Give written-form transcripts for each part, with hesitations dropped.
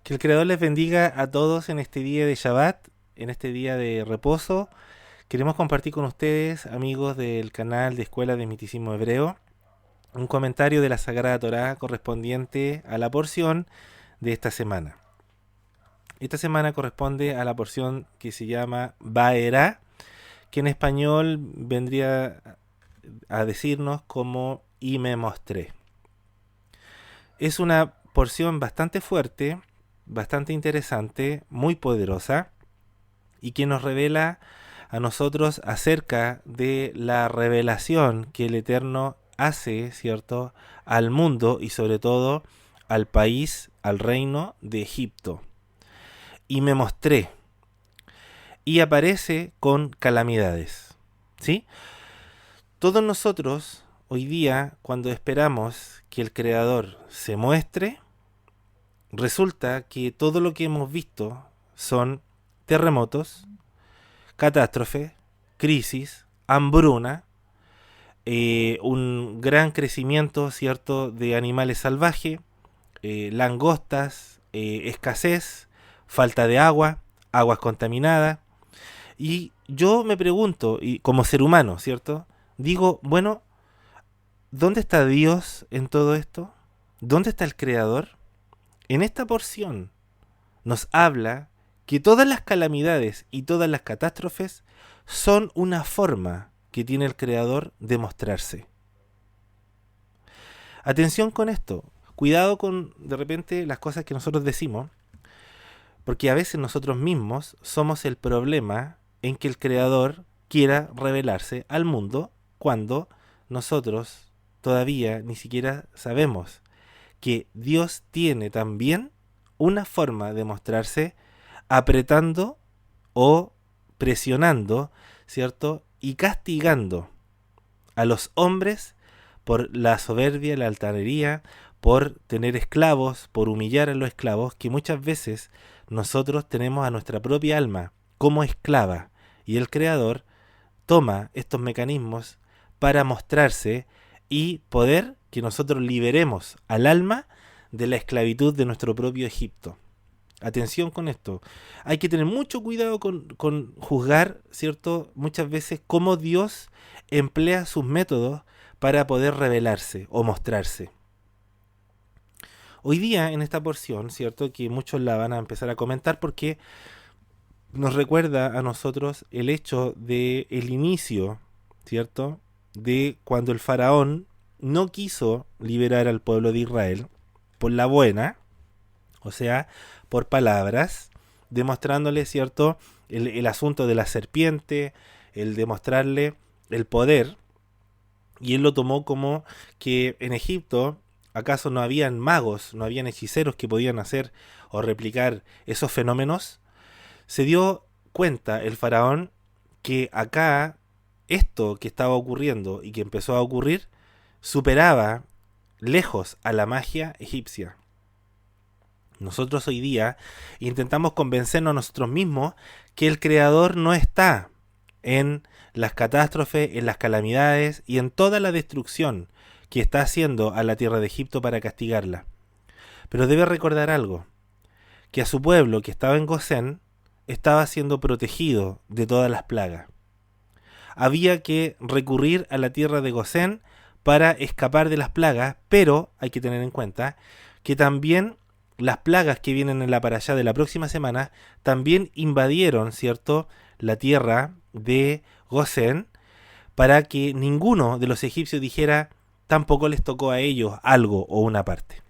Que el Creador les bendiga a todos en este día de Shabbat, en este día de reposo. Queremos compartir con ustedes, amigos del canal de Escuela de Misticismo Hebreo, un comentario de la Sagrada Torá correspondiente a la porción de esta semana. Esta semana corresponde a la porción que se llama Baerá, que en español vendría a decirnos como y me mostré. Es una porción bastante fuerte, bastante interesante, muy poderosa y que nos revela a nosotros acerca de la revelación que el Eterno hace, ¿cierto?, al mundo y sobre todo al país, al reino de Egipto. Y me mostré, y aparece con calamidades, ¿sí? Todos nosotros, hoy día, cuando esperamos que el Creador se muestre, resulta que todo lo que hemos visto son terremotos, catástrofe, crisis, hambruna, un gran crecimiento, ¿cierto?, de animales salvajes, langostas, escasez, falta de agua, aguas contaminadas. Y yo me pregunto, y como ser humano, ¿cierto? Digo, bueno, ¿dónde está Dios en todo esto? ¿Dónde está el Creador? En esta porción nos habla que todas las calamidades y todas las catástrofes son una forma que tiene el Creador de mostrarse. Atención con esto, cuidado con de repente las cosas que nosotros decimos, porque a veces nosotros mismos somos el problema en que el Creador quiera revelarse al mundo cuando nosotros todavía ni siquiera sabemos que Dios tiene también una forma de mostrarse apretando o presionando, ¿cierto? Y castigando a los hombres por la soberbia, la altanería, por tener esclavos, por humillar a los esclavos, que muchas veces nosotros tenemos a nuestra propia alma como esclava, y el Creador toma estos mecanismos para mostrarse y poder que nosotros liberemos al alma de la esclavitud de nuestro propio Egipto. Atención con esto. Hay que tener mucho cuidado con juzgar, ¿cierto?, muchas veces cómo Dios emplea sus métodos para poder revelarse o mostrarse. Hoy día en esta porción, ¿cierto?, que muchos la van a empezar a comentar porque nos recuerda a nosotros el hecho de el inicio, ¿cierto?, de cuando el faraón no quiso liberar al pueblo de Israel por la buena, o sea, por palabras, demostrándole, ¿cierto?, el asunto de la serpiente, el demostrarle el poder, y él lo tomó como que en Egipto acaso no habían magos, no habían hechiceros que podían hacer o replicar esos fenómenos. Se dio cuenta el faraón que acá esto que estaba ocurriendo y que empezó a ocurrir superaba lejos a la magia egipcia. Nosotros hoy día intentamos convencernos a nosotros mismos que el Creador no está en las catástrofes, en las calamidades y en toda la destrucción que está haciendo a la tierra de Egipto para castigarla. Pero debe recordar algo, que a su pueblo que estaba en Gosén estaba siendo protegido de todas las plagas. Había que recurrir a la tierra de Gosén para escapar de las plagas, pero hay que tener en cuenta que también las plagas que vienen en la parashá de la próxima semana también invadieron, ¿cierto?, la tierra de Gosén, para que ninguno de los egipcios dijera tampoco les tocó a ellos algo o una parte.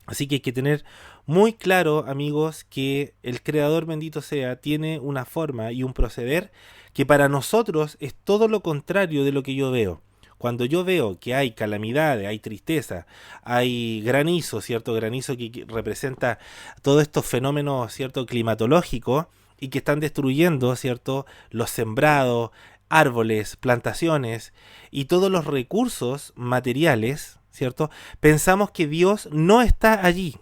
Así que hay que tener muy claro, amigos, que el Creador, bendito sea, tiene una forma y un proceder que para nosotros es todo lo contrario de lo que yo veo. Cuando yo veo que hay calamidades, hay tristeza, hay granizo, ¿cierto? Granizo que representa todos estos fenómenos, ¿cierto?, climatológicos y que están destruyendo, ¿cierto?, los sembrados, árboles, plantaciones y todos los recursos materiales, ¿cierto? Pensamos que Dios no está allí.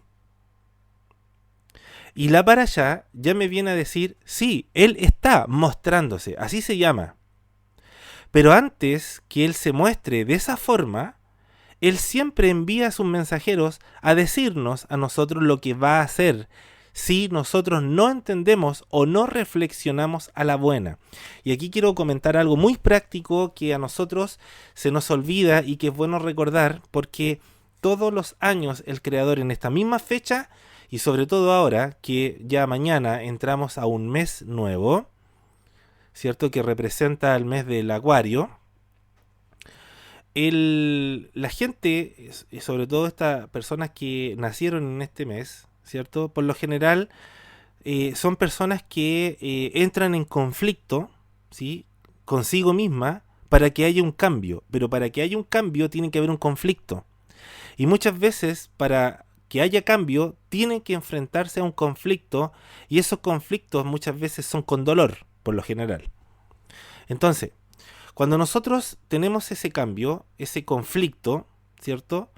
Y la parashá ya me viene a decir, sí, Él está mostrándose, así se llama. Pero antes que Él se muestre de esa forma, Él siempre envía a sus mensajeros a decirnos a nosotros lo que va a hacer si nosotros no entendemos o no reflexionamos a la buena. Y aquí quiero comentar algo muy práctico que a nosotros se nos olvida y que es bueno recordar, porque todos los años el Creador en esta misma fecha, y sobre todo ahora que ya mañana entramos a un mes nuevo, ¿cierto? Que representa el mes del Acuario, la gente, sobre todo estas personas que nacieron en este mes, ¿cierto? Por lo general son personas que entran en conflicto, ¿sí? Consigo misma para que haya un cambio, pero para que haya un cambio tiene que haber un conflicto. Y muchas veces para que haya cambio tienen que enfrentarse a un conflicto, y esos conflictos muchas veces son con dolor, por lo general. Entonces, cuando nosotros tenemos ese cambio, ese conflicto, ¿cierto?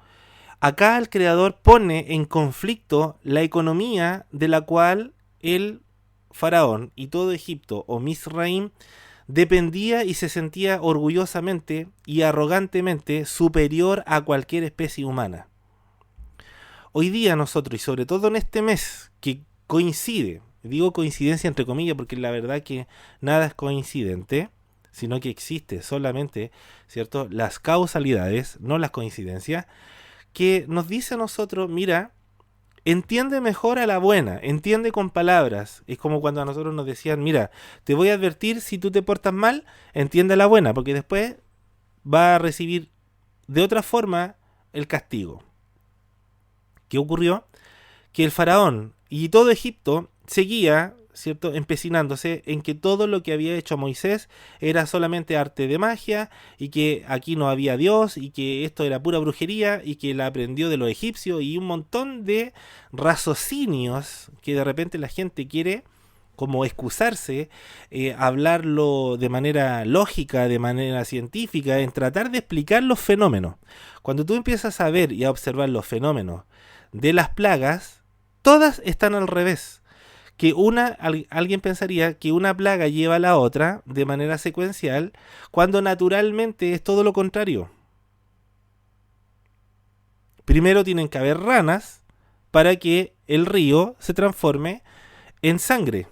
Acá el Creador pone en conflicto la economía de la cual el faraón y todo Egipto o Misraim dependía y se sentía orgullosamente y arrogantemente superior a cualquier especie humana. Hoy día nosotros, y sobre todo en este mes que coincide, digo coincidencia entre comillas porque la verdad que nada es coincidente, sino que existe solamente, ¿cierto?, las causalidades, no las coincidencias, que nos dice a nosotros, mira, entiende mejor a la buena, entiende con palabras. Es como cuando a nosotros nos decían, mira, te voy a advertir si tú te portas mal, entiende a la buena, porque después va a recibir de otra forma el castigo. ¿Qué ocurrió? Que el faraón y todo Egipto seguía, ¿cierto?, empecinándose en que todo lo que había hecho Moisés era solamente arte de magia, y que aquí no había Dios, y que esto era pura brujería, y que la aprendió de los egipcios, y un montón de raciocinios que de repente la gente quiere como excusarse, hablarlo de manera lógica, de manera científica, en tratar de explicar los fenómenos. Cuando tú empiezas a ver y a observar los fenómenos de las plagas, todas están al revés. Que alguien pensaría que una plaga lleva a la otra de manera secuencial, cuando naturalmente es todo lo contrario. Primero tienen que haber ranas para que el río se transforme en sangre.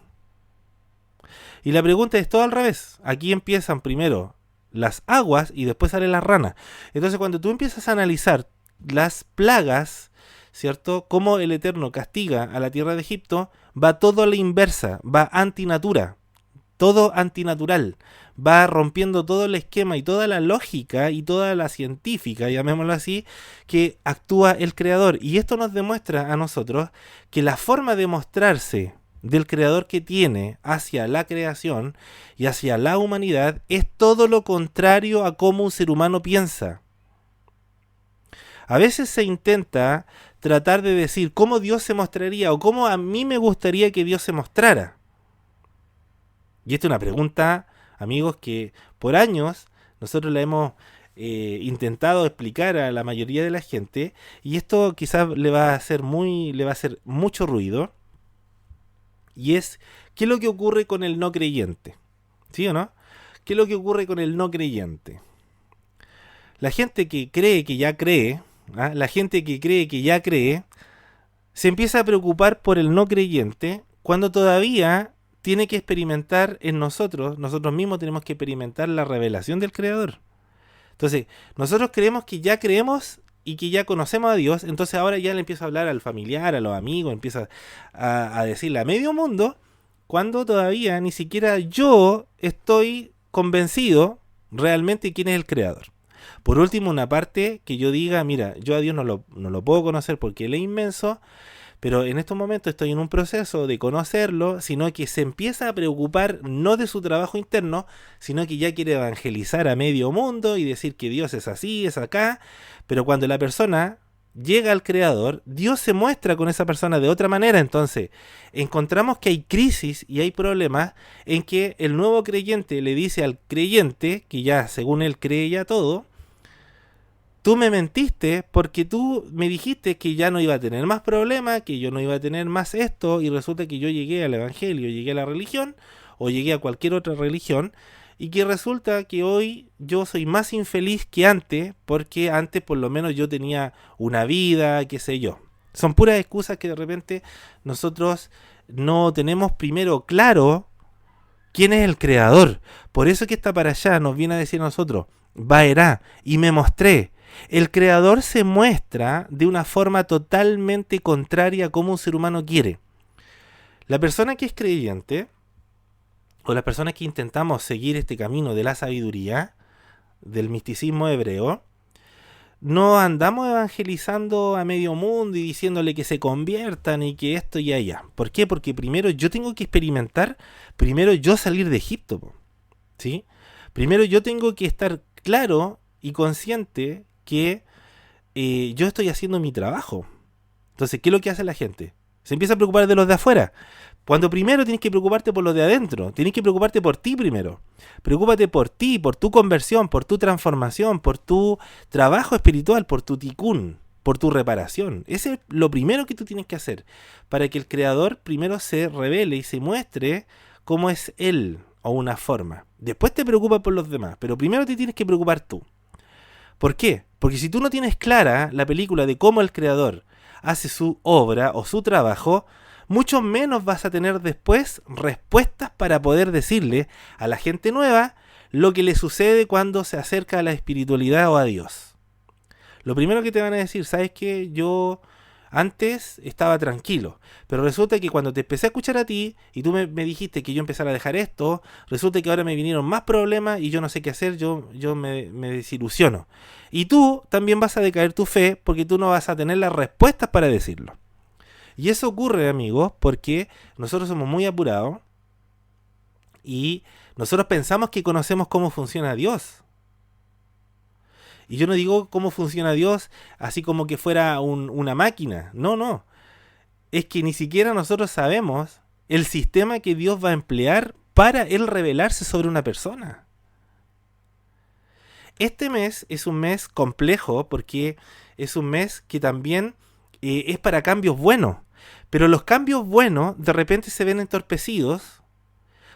Y la pregunta es todo al revés. Aquí empiezan primero las aguas y después salen las ranas. Entonces cuando tú empiezas a analizar las plagas, ¿cierto?, cómo el Eterno castiga a la tierra de Egipto, va todo a la inversa, va antinatura, todo antinatural, va rompiendo todo el esquema y toda la lógica y toda la científica, llamémoslo así, que actúa el Creador. Y esto nos demuestra a nosotros que la forma de mostrarse del Creador que tiene hacia la creación y hacia la humanidad es todo lo contrario a cómo un ser humano piensa. A veces se intenta tratar de decir cómo Dios se mostraría o cómo a mí me gustaría que Dios se mostrara. Y esta es una pregunta, amigos, que por años nosotros la hemos intentado explicar a la mayoría de la gente, y esto quizás le va a hacer mucho ruido, y es ¿qué es lo que ocurre con el no creyente? ¿Sí o no? ¿Qué es lo que ocurre con el no creyente? La gente que cree que ya cree, la gente que cree que ya cree, se empieza a preocupar por el no creyente cuando todavía tiene que experimentar en nosotros mismos tenemos que experimentar la revelación del Creador. Entonces, nosotros creemos que ya creemos y que ya conocemos a Dios, entonces ahora ya le empiezo a hablar al familiar, a los amigos, empieza a decirle a medio mundo, cuando todavía ni siquiera yo estoy convencido realmente quién es el Creador. Por último, una parte que yo diga, mira, yo a Dios no lo puedo conocer porque Él es inmenso, pero en estos momentos estoy en un proceso de conocerlo, sino que se empieza a preocupar no de su trabajo interno, sino que ya quiere evangelizar a medio mundo y decir que Dios es así, es acá, pero cuando la persona llega al Creador, Dios se muestra con esa persona de otra manera. Entonces, encontramos que hay crisis y hay problemas en que el nuevo creyente le dice al creyente, que ya según él cree ya todo, tú me mentiste porque tú me dijiste que ya no iba a tener más problemas, que yo no iba a tener más esto, y resulta que yo llegué al evangelio, llegué a la religión o llegué a cualquier otra religión y que resulta que hoy yo soy más infeliz que antes, porque antes por lo menos yo tenía una vida, qué sé yo. Son puras excusas que de repente nosotros no tenemos primero claro quién es el creador. Por eso que esta para allá nos viene a decir a nosotros, Vaerá, y me mostré. El creador se muestra de una forma totalmente contraria a cómo un ser humano quiere. La persona que es creyente, o las personas que intentamos seguir este camino de la sabiduría, del misticismo hebreo, no andamos evangelizando a medio mundo y diciéndole que se conviertan y que esto y allá. ¿Por qué? Porque primero yo tengo que experimentar, primero yo salir de Egipto, ¿sí? Primero yo tengo que estar claro y consciente que yo estoy haciendo mi trabajo. Entonces, ¿qué es lo que hace la gente? Se empieza a preocupar de los de afuera. Cuando primero tienes que preocuparte por los de adentro, tienes que preocuparte por ti primero. Preocúpate por ti, por tu conversión, por tu transformación, por tu trabajo espiritual, por tu tikkun, por tu reparación. Ese es lo primero que tú tienes que hacer para que el Creador primero se revele y se muestre cómo es Él o una forma. Después te preocupas por los demás, pero primero te tienes que preocupar tú. ¿Por qué? Porque si tú no tienes clara la película de cómo el Creador hace su obra o su trabajo, mucho menos vas a tener después respuestas para poder decirle a la gente nueva lo que le sucede cuando se acerca a la espiritualidad o a Dios. Lo primero que te van a decir, ¿sabes qué? Yo antes estaba tranquilo, pero resulta que cuando te empecé a escuchar a ti y tú me dijiste que yo empezara a dejar esto, resulta que ahora me vinieron más problemas y yo no sé qué hacer, yo me desilusiono. Y tú también vas a decaer tu fe porque tú no vas a tener las respuestas para decirlo. Y eso ocurre, amigos, porque nosotros somos muy apurados y nosotros pensamos que conocemos cómo funciona Dios. Y yo no digo cómo funciona Dios así como que fuera una máquina. No, no. Es que ni siquiera nosotros sabemos el sistema que Dios va a emplear para Él revelarse sobre una persona. Este mes es un mes complejo porque es un mes que también es para cambios buenos. Pero los cambios buenos de repente se ven entorpecidos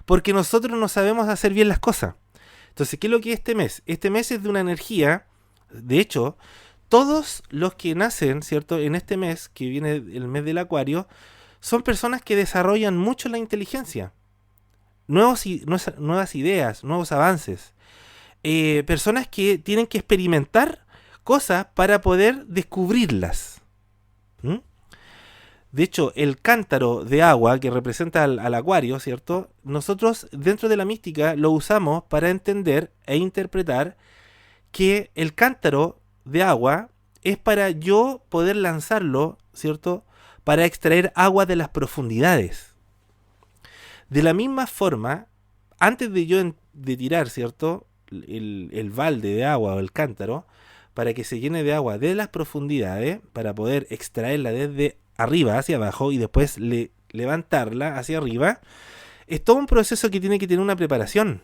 porque nosotros no sabemos hacer bien las cosas. Entonces, ¿qué es lo que es este mes? Este mes es de una energía. De hecho, todos los que nacen, ¿cierto? En este mes, que viene el mes del Acuario, son personas que desarrollan mucho la inteligencia. Nuevas ideas, nuevos avances. Personas que tienen que experimentar cosas para poder descubrirlas. ¿Mm? De hecho, el cántaro de agua que representa al acuario, ¿cierto? Nosotros dentro de la mística lo usamos para entender e interpretar que el cántaro de agua es para yo poder lanzarlo, ¿cierto? Para extraer agua de las profundidades. De la misma forma, antes de yo de tirar, ¿cierto? El balde de agua o el cántaro, para que se llene de agua de las profundidades, para poder extraerla desde arriba hacia abajo y después levantarla hacia arriba, es todo un proceso que tiene que tener una preparación.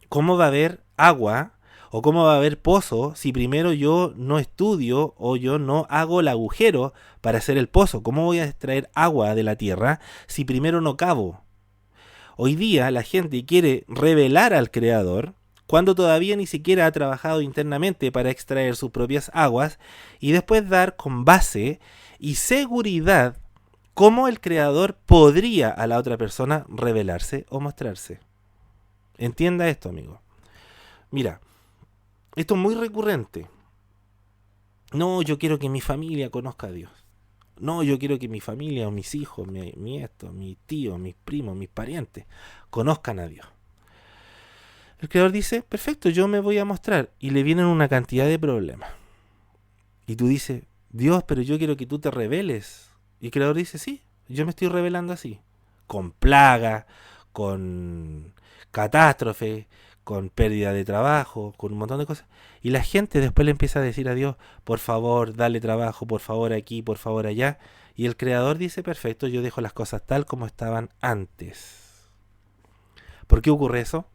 ¿Cómo va a haber agua o cómo va a haber pozo si primero yo no estudio o yo no hago el agujero para hacer el pozo? ¿Cómo voy a extraer agua de la tierra si primero no cavo? Hoy día la gente quiere revelar al Creador cuando todavía ni siquiera ha trabajado internamente para extraer sus propias aguas y después dar con base y seguridad cómo el Creador podría a la otra persona revelarse o mostrarse. Entienda esto, amigo. Mira, esto es muy recurrente. No, yo quiero que mi familia conozca a Dios. No, yo quiero que mi familia o mis hijos, mis tíos, mis primos, mis parientes conozcan a Dios. El Creador dice, perfecto, yo me voy a mostrar. Y le vienen una cantidad de problemas. Y tú dices, Dios, pero yo quiero que tú te reveles. Y el Creador dice, sí, yo me estoy revelando así. Con plaga, con catástrofe, con pérdida de trabajo, con un montón de cosas. Y la gente después le empieza a decir a Dios, por favor, dale trabajo, por favor aquí, por favor allá. Y el Creador dice, perfecto, yo dejo las cosas tal como estaban antes. ¿Por qué ocurre eso?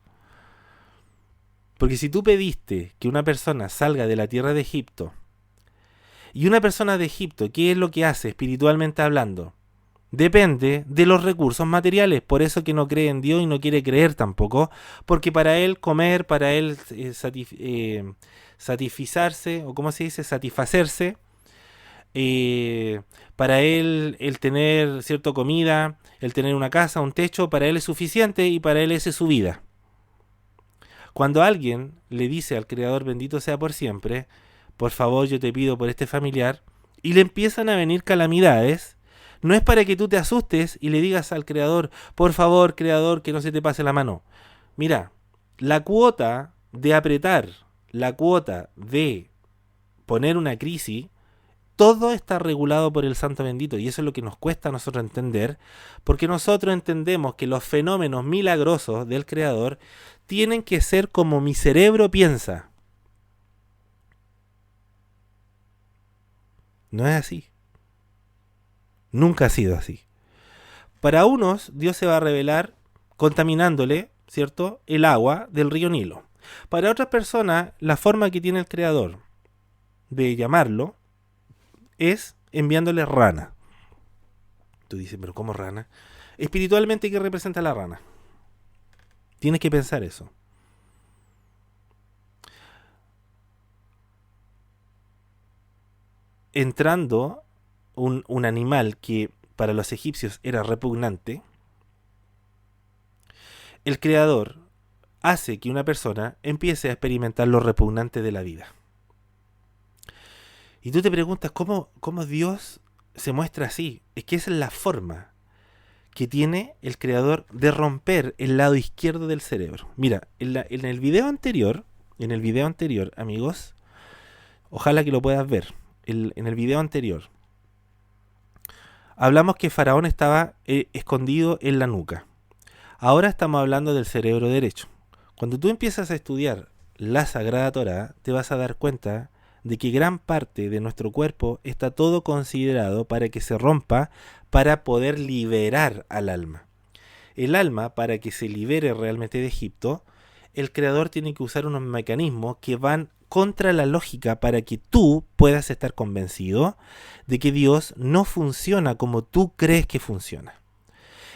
Porque si tú pediste que una persona salga de la tierra de Egipto, y una persona de Egipto, ¿qué es lo que hace espiritualmente hablando? depende de los recursos materiales. Por eso que no cree en Dios y no quiere creer tampoco, porque para él comer, para él satisfacerse, o cómo se dice, satisfacerse, para él el tener cierta comida, el tener una casa, un techo, para él es suficiente y para él esa es su vida. Cuando alguien le dice al Creador bendito sea por siempre, por favor yo te pido por este familiar, y le empiezan a venir calamidades, no es para que tú te asustes y le digas al Creador, por favor Creador que no se te pase la mano. Mira, la cuota de apretar, la cuota de poner una crisis, todo está regulado por el Santo Bendito, y eso es lo que nos cuesta a nosotros entender, porque nosotros entendemos que los fenómenos milagrosos del Creador tienen que ser como mi cerebro piensa. No es así. Nunca ha sido así. Para unos, Dios se va a revelar contaminándole, ¿cierto?, el agua del río Nilo. Para otras personas, la forma que tiene el Creador de llamarlo es enviándole rana. Tú dices, pero ¿cómo rana? Espiritualmente, ¿qué representa la rana? Tienes que pensar eso. Entrando un animal que para los egipcios era repugnante, el Creador hace que una persona empiece a experimentar lo repugnante de la vida. Y tú te preguntas, ¿cómo Dios se muestra así? Es que esa es la forma que tiene el Creador de romper el lado izquierdo del cerebro. Mira, en el video anterior, amigos, ojalá que lo puedas ver, en el video anterior, hablamos que Faraón estaba escondido en la nuca. Ahora estamos hablando del cerebro derecho. Cuando tú empiezas a estudiar la Sagrada Torá, te vas a dar cuenta de que gran parte de nuestro cuerpo está todo considerado para que se rompa, para poder liberar al alma. El alma, para que se libere realmente de Egipto, el Creador tiene que usar unos mecanismos que van contra la lógica para que tú puedas estar convencido de que Dios no funciona como tú crees que funciona.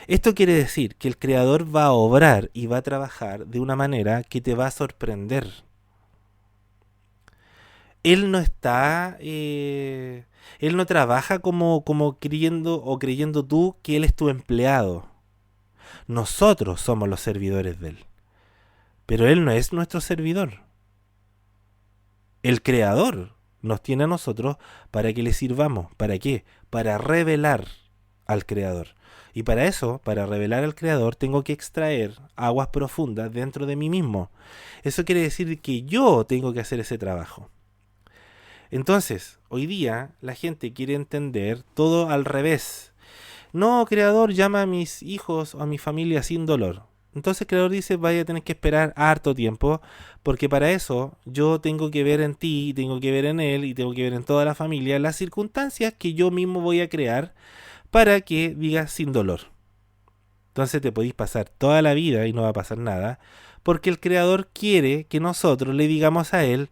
Esto quiere decir que el Creador va a obrar y va a trabajar de una manera que te va a sorprender. Él no está, él no trabaja como creyendo tú que él es tu empleado. Nosotros somos los servidores de él, pero él no es nuestro servidor. El Creador nos tiene a nosotros para que le sirvamos. ¿Para qué? Para revelar al Creador. Y para eso, para revelar al Creador, tengo que extraer aguas profundas dentro de mí mismo. Eso quiere decir que yo tengo que hacer ese trabajo. Entonces, hoy día la gente quiere entender todo al revés. No, Creador, llama a mis hijos o a mi familia sin dolor. Entonces el Creador dice, vaya a tener que esperar harto tiempo, porque para eso yo tengo que ver en ti, tengo que ver en él y tengo que ver en toda la familia las circunstancias que yo mismo voy a crear para que digas sin dolor. Entonces te podéis pasar toda la vida y no va a pasar nada, porque el Creador quiere que nosotros le digamos a él,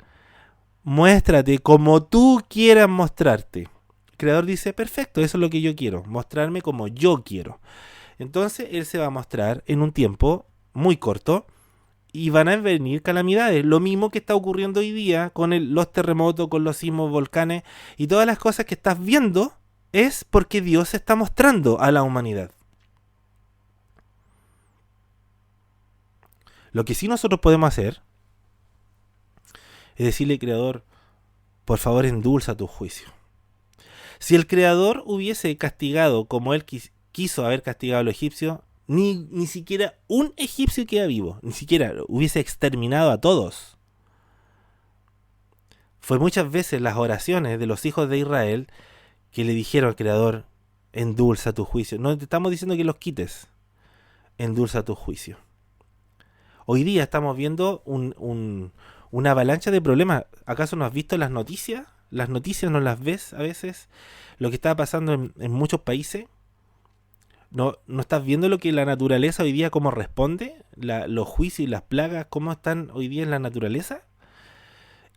muéstrate como tú quieras mostrarte. El Creador dice, perfecto, eso es lo que yo quiero, mostrarme como yo quiero. Entonces él se va a mostrar en un tiempo muy corto y van a venir calamidades. Lo mismo que está ocurriendo hoy día con los terremotos, con los sismos, volcanes y todas las cosas que estás viendo es porque Dios se está mostrando a la humanidad. Lo que sí nosotros podemos hacer es decirle, Creador, por favor endulza tu juicio. Si el Creador hubiese castigado como él quiso haber castigado a los egipcios, ni siquiera un egipcio queda vivo, ni siquiera hubiese exterminado a todos. Fue muchas veces las oraciones de los hijos de Israel que le dijeron al Creador, endulza tu juicio. No te estamos diciendo que los quites, endulza tu juicio. Hoy día estamos viendo una avalancha de problemas. ¿Acaso no has visto las noticias? Las noticias no las ves a veces. Lo que está pasando en muchos países. ¿No estás viendo lo que la naturaleza hoy día, cómo responde? Los juicios y las plagas, cómo están hoy día en la naturaleza.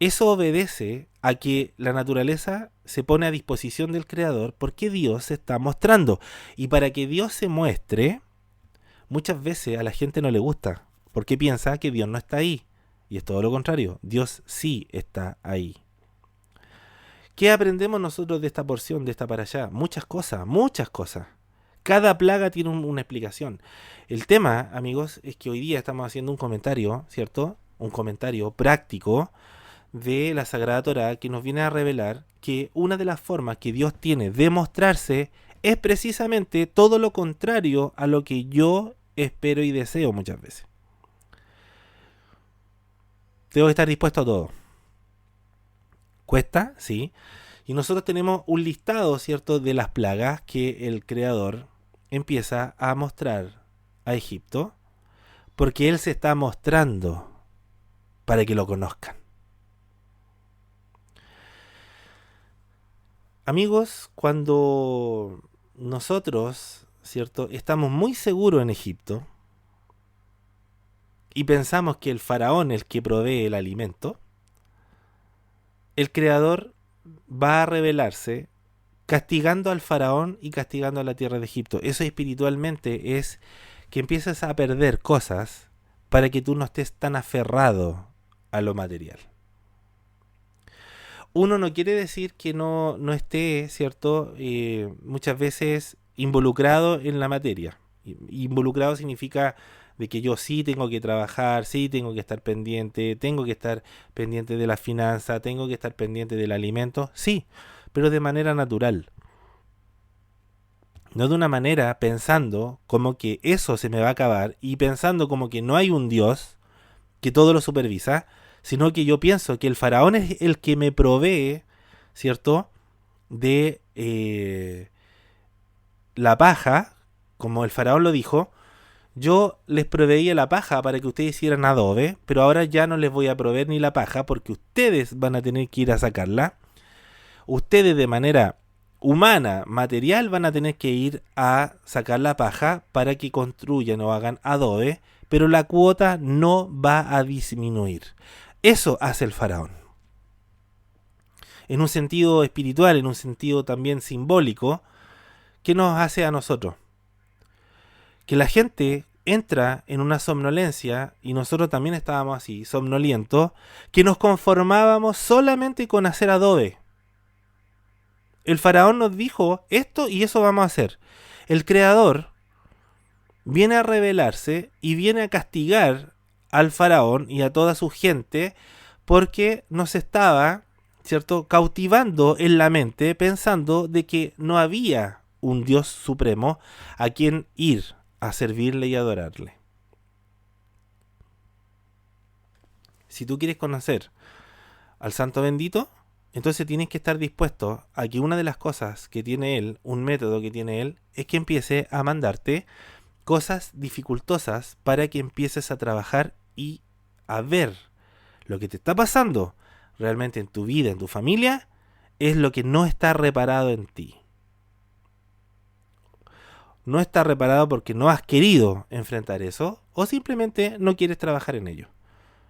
Eso obedece a que la naturaleza se pone a disposición del Creador porque Dios se está mostrando. Y para que Dios se muestre, muchas veces a la gente no le gusta, porque piensa que Dios no está ahí. Y es todo lo contrario, Dios sí está ahí. ¿Qué aprendemos nosotros de esta porción, de esta para allá? Muchas cosas, muchas cosas. Cada plaga tiene una explicación. El tema, amigos, es que hoy día estamos haciendo un comentario, ¿cierto? Un comentario práctico de la Sagrada Torá que nos viene a revelar que una de las formas que Dios tiene de mostrarse es precisamente todo lo contrario a lo que yo espero y deseo muchas veces. Tengo que estar dispuesto a todo. Cuesta, sí. Y nosotros tenemos un listado, ¿cierto?, de las plagas que el Creador empieza a mostrar a Egipto, porque Él se está mostrando para que lo conozcan. Amigos, cuando nosotros, ¿cierto?, estamos muy seguros en Egipto y pensamos que el faraón es el que provee el alimento, el Creador va a revelarse castigando al faraón y castigando a la tierra de Egipto. Eso espiritualmente es que empiezas a perder cosas para que tú no estés tan aferrado a lo material. Uno no quiere decir que no esté, ¿cierto? Muchas veces involucrado en la materia. Involucrado significa de que yo sí tengo que trabajar, sí tengo que estar pendiente de la finanza, tengo que estar pendiente del alimento, sí, pero de manera natural. No de una manera pensando como que eso se me va a acabar y pensando como que no hay un Dios que todo lo supervisa, sino que yo pienso que el faraón es el que me provee, ¿cierto?, de la paja, como el faraón lo dijo. Yo les proveía la paja para que ustedes hicieran adobe, pero ahora ya no les voy a proveer ni la paja porque ustedes van a tener que ir a sacarla. Ustedes de manera humana, material, van a tener que ir a sacar la paja para que construyan o hagan adobe, pero la cuota no va a disminuir. Eso hace el faraón. En un sentido espiritual, en un sentido también simbólico, ¿qué nos hace a nosotros? Que la gente entra en una somnolencia, y nosotros también estábamos así, somnolientos, que nos conformábamos solamente con hacer adobe. El faraón nos dijo esto y eso vamos a hacer. El Creador viene a revelarse y viene a castigar al faraón y a toda su gente porque nos estaba, ¿cierto?, cautivando en la mente pensando de que no había un Dios supremo a quien ir a servirle y adorarle. Si tú quieres conocer al Santo Bendito, entonces tienes que estar dispuesto a que una de las cosas que tiene Él, un método que tiene Él, es que empiece a mandarte cosas dificultosas para que empieces a trabajar y a ver lo que te está pasando realmente en tu vida, en tu familia, es lo que no está reparado en ti. No está reparado porque no has querido enfrentar eso o simplemente no quieres trabajar en ello.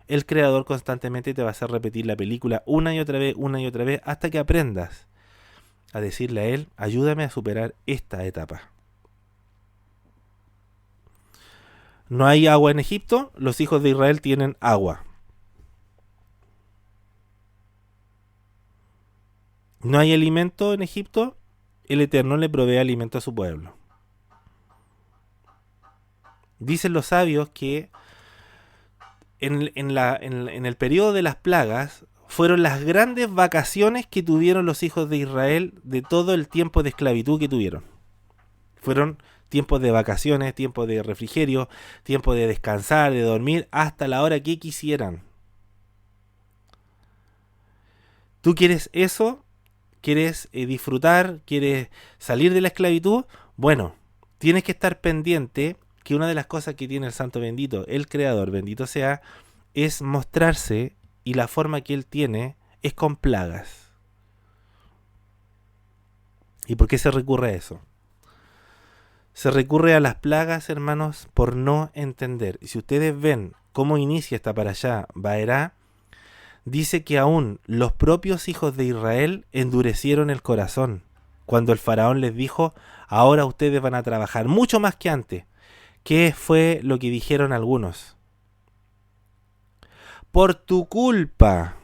El Creador constantemente te va a hacer repetir la película una y otra vez hasta que aprendas a decirle a Él, ayúdame a superar esta etapa. No hay agua en Egipto, los hijos de Israel tienen agua. No hay alimento en Egipto, el Eterno le provee alimento a su pueblo. Dicen los sabios que en el periodo de las plagas fueron las grandes vacaciones que tuvieron los hijos de Israel de todo el tiempo de esclavitud que tuvieron. Fueron tiempos de vacaciones, tiempos de refrigerio, tiempo de descansar, de dormir, hasta la hora que quisieran. ¿Tú quieres eso? ¿Quieres disfrutar? ¿Quieres salir de la esclavitud? Bueno, tienes que estar pendiente que una de las cosas que tiene el Santo Bendito, el Creador, bendito sea, es mostrarse, y la forma que Él tiene es con plagas. ¿Y por qué se recurre a eso? Se recurre a las plagas, hermanos, por no entender. Y si ustedes ven cómo inicia esta para allá, Vaerá, dice que aún los propios hijos de Israel endurecieron el corazón cuando el faraón les dijo: ahora ustedes van a trabajar mucho más que antes. ¿Qué fue lo que dijeron algunos? Por tu culpa,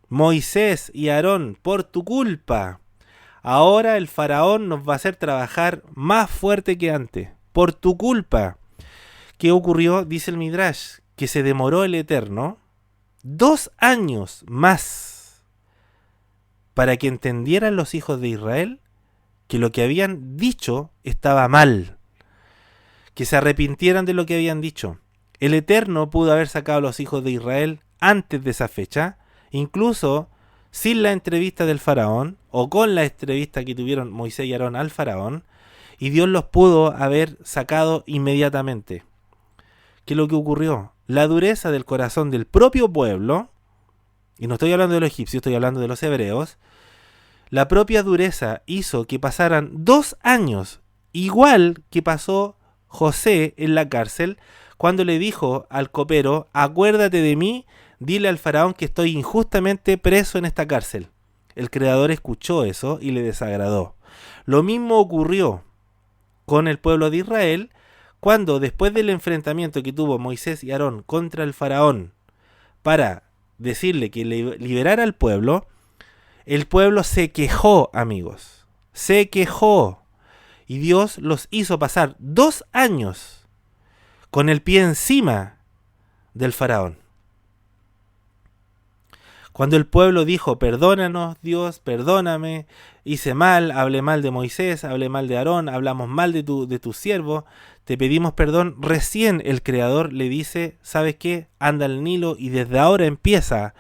Moisés y Aarón, por tu culpa, ahora el faraón nos va a hacer trabajar más fuerte que antes. Por tu culpa. ¿Qué ocurrió? Dice el Midrash, que se demoró el Eterno 2 años más para que entendieran los hijos de Israel que lo que habían dicho estaba mal, que se arrepintieran de lo que habían dicho. El Eterno pudo haber sacado a los hijos de Israel antes de esa fecha, incluso sin la entrevista del faraón o con la entrevista que tuvieron Moisés y Aarón al faraón, y Dios los pudo haber sacado inmediatamente. ¿Qué es lo que ocurrió? La dureza del corazón del propio pueblo, y no estoy hablando de los egipcios, estoy hablando de los hebreos, la propia dureza hizo que pasaran 2 años, igual que pasó José en la cárcel, cuando le dijo al copero: acuérdate de mí, dile al faraón que estoy injustamente preso en esta cárcel. El Creador escuchó eso y le desagradó. Lo mismo ocurrió con el pueblo de Israel, cuando después del enfrentamiento que tuvo Moisés y Aarón contra el faraón para decirle que liberara al pueblo, el pueblo se quejó, amigos. Se quejó. Y Dios los hizo pasar 2 años con el pie encima del faraón. Cuando el pueblo dijo: perdónanos, Dios, perdóname, hice mal, hablé mal de Moisés, hablé mal de Aarón, hablamos mal de tu siervo, te pedimos perdón, recién el Creador le dice: ¿sabes qué? Anda al Nilo y desde ahora empieza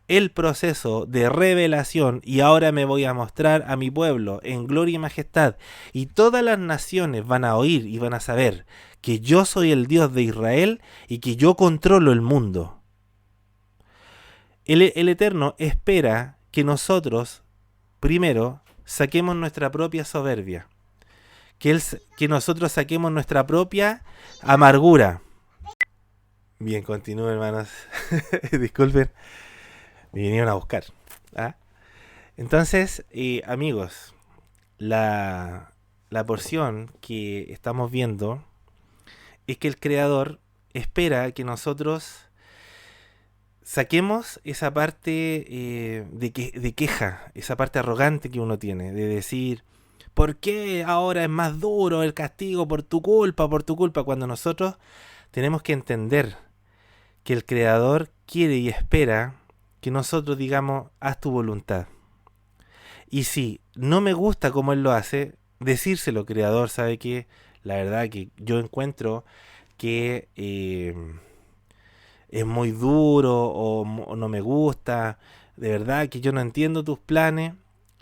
el proceso de revelación, y ahora me voy a mostrar a mi pueblo en gloria y majestad, y todas las naciones van a oír y van a saber que yo soy el Dios de Israel y que yo controlo el mundo. El Eterno espera que nosotros, primero, saquemos nuestra propia soberbia, que nosotros saquemos nuestra propia amargura. Bien, continúo, hermanos. Disculpen, me vinieron a buscar. ¿Ah? Entonces, amigos, la porción que estamos viendo es que el Creador espera que nosotros saquemos esa parte de queja, esa parte arrogante que uno tiene, de decir: ¿por qué ahora es más duro el castigo por tu culpa, cuando nosotros tenemos que entender que el Creador quiere y espera que nosotros digamos: haz tu voluntad. Y si no me gusta como Él lo hace, decírselo: Creador, ¿sabe qué? La verdad que yo encuentro que es muy duro o no me gusta, de verdad que yo no entiendo tus planes.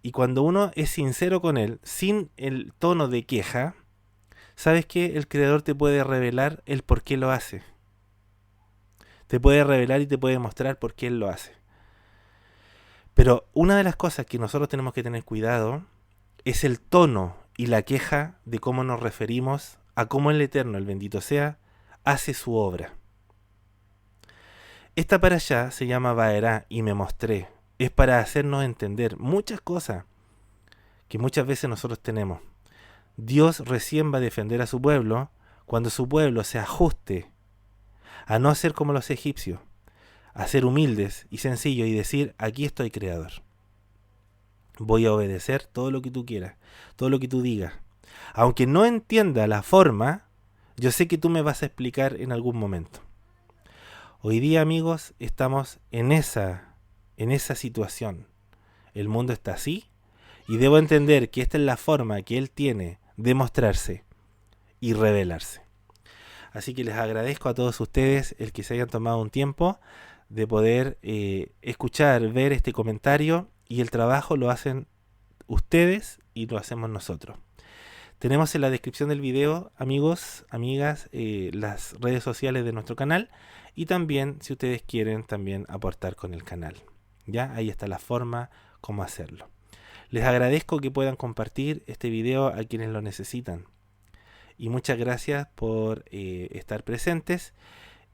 Y cuando uno es sincero con Él, sin el tono de queja, ¿sabes qué? El Creador te puede revelar el por qué lo hace. Te puede revelar y te puede mostrar por qué Él lo hace. Pero una de las cosas que nosotros tenemos que tener cuidado es el tono y la queja de cómo nos referimos a cómo el Eterno, el bendito sea, hace su obra. Esta para allá se llama Vaerá y me mostré. Es para hacernos entender muchas cosas que muchas veces nosotros tenemos. Dios recién va a defender a su pueblo cuando su pueblo se ajuste a no ser como los egipcios, a ser humildes y sencillos y decir: aquí estoy, Creador. Voy a obedecer todo lo que tú quieras, todo lo que tú digas. Aunque no entienda la forma, yo sé que tú me vas a explicar en algún momento. Hoy día, amigos, estamos en esa situación. El mundo está así y debo entender que esta es la forma que Él tiene de mostrarse y revelarse. Así que les agradezco a todos ustedes el que se hayan tomado un tiempo de poder escuchar, ver este comentario, y el trabajo lo hacen ustedes y lo hacemos nosotros. Tenemos en la descripción del video, amigos, amigas, las redes sociales de nuestro canal, y también, si ustedes quieren, también aportar con el canal. Ya, ahí está la forma cómo hacerlo. Les agradezco que puedan compartir este video a quienes lo necesitan. Y muchas gracias por estar presentes,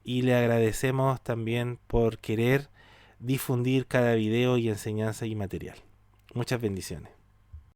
y le agradecemos también por querer difundir cada video y enseñanza y material. Muchas bendiciones.